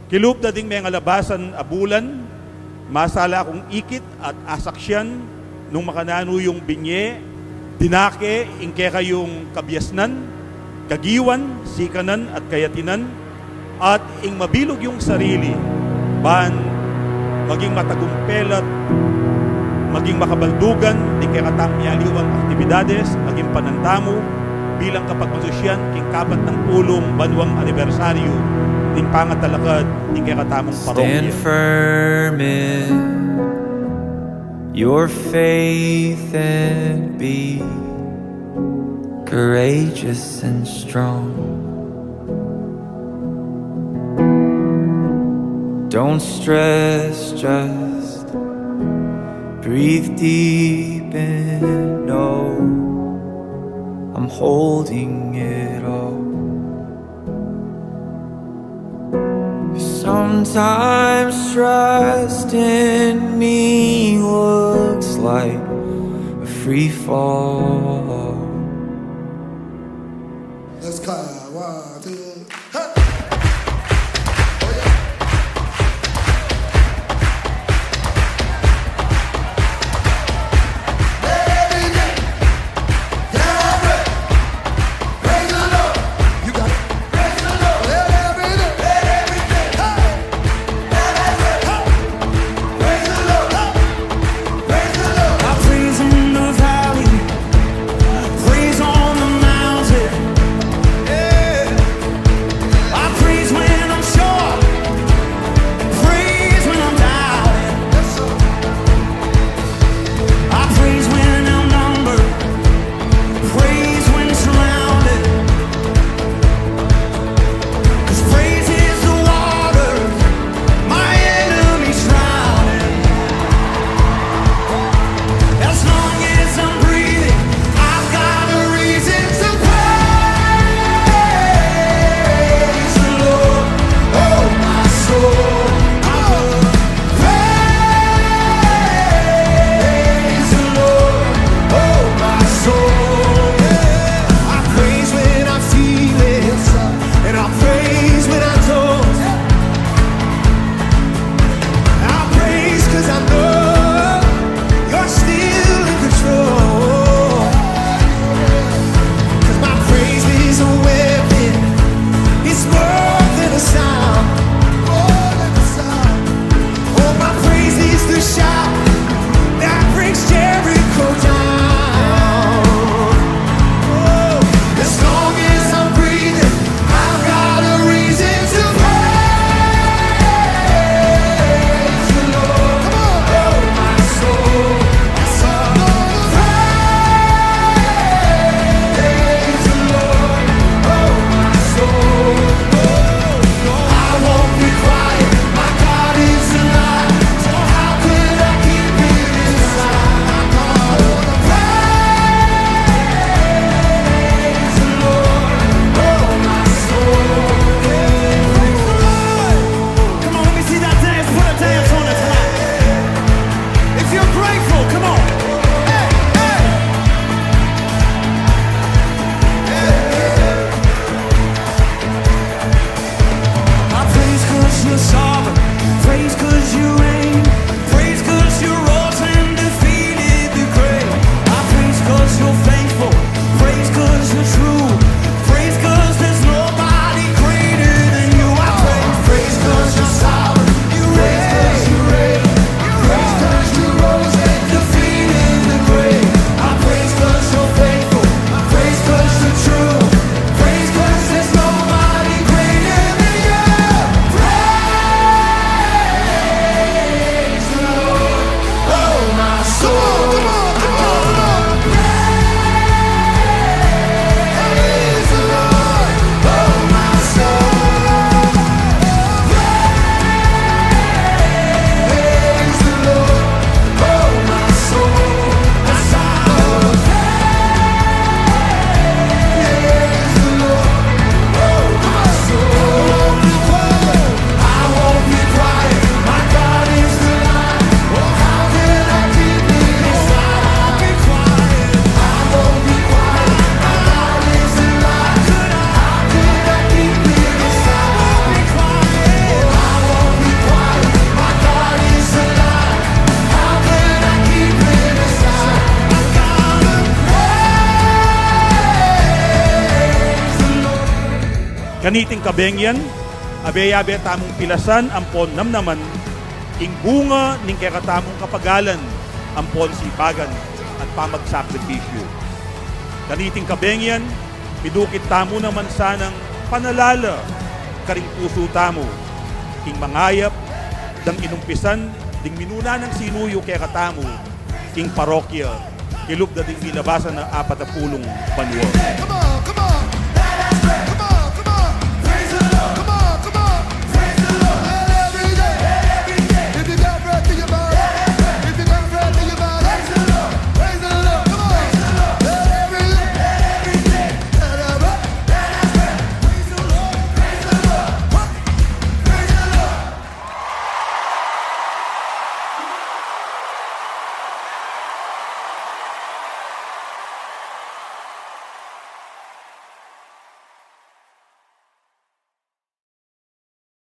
Kilup na ding may ngalabasan abulan, masala akong ikit at asaksyan nung makanano yung binye, dinake, ingke kayong kabyasnan, kagiwan, sikanan at kayatinan, at ing mabilog yung sarili, ban maging matagumpelat, maging makabaldugan, di kaya katamyaliwang aktibidades, maging panandamo, bilang kapagmasosyan, king kapat ng ulong banwang anibersaryo, ting pangatalakad, di kaya katamong parokya. Stand firm in your faith and be courageous and strong. Don't stress, just breathe deep and know I'm holding it all. Sometimes trust in me looks like a free fall. Let's go. 1, 2, hey! Kaniting kabengyan, abe-abe tamong pilasan ampon namnaman, ing bunga ning kakatamong kapagalan, ampon sipagan at pamagsakripisyo. Kaniting kabengyan, midukit tamo naman sanang panalala, karing puso tamo, ing mangayap, dang inumpisan, ding minuna ng sinuyo kaya katamo, ing parokya, kilub na ding nilabasan na 40 banwa.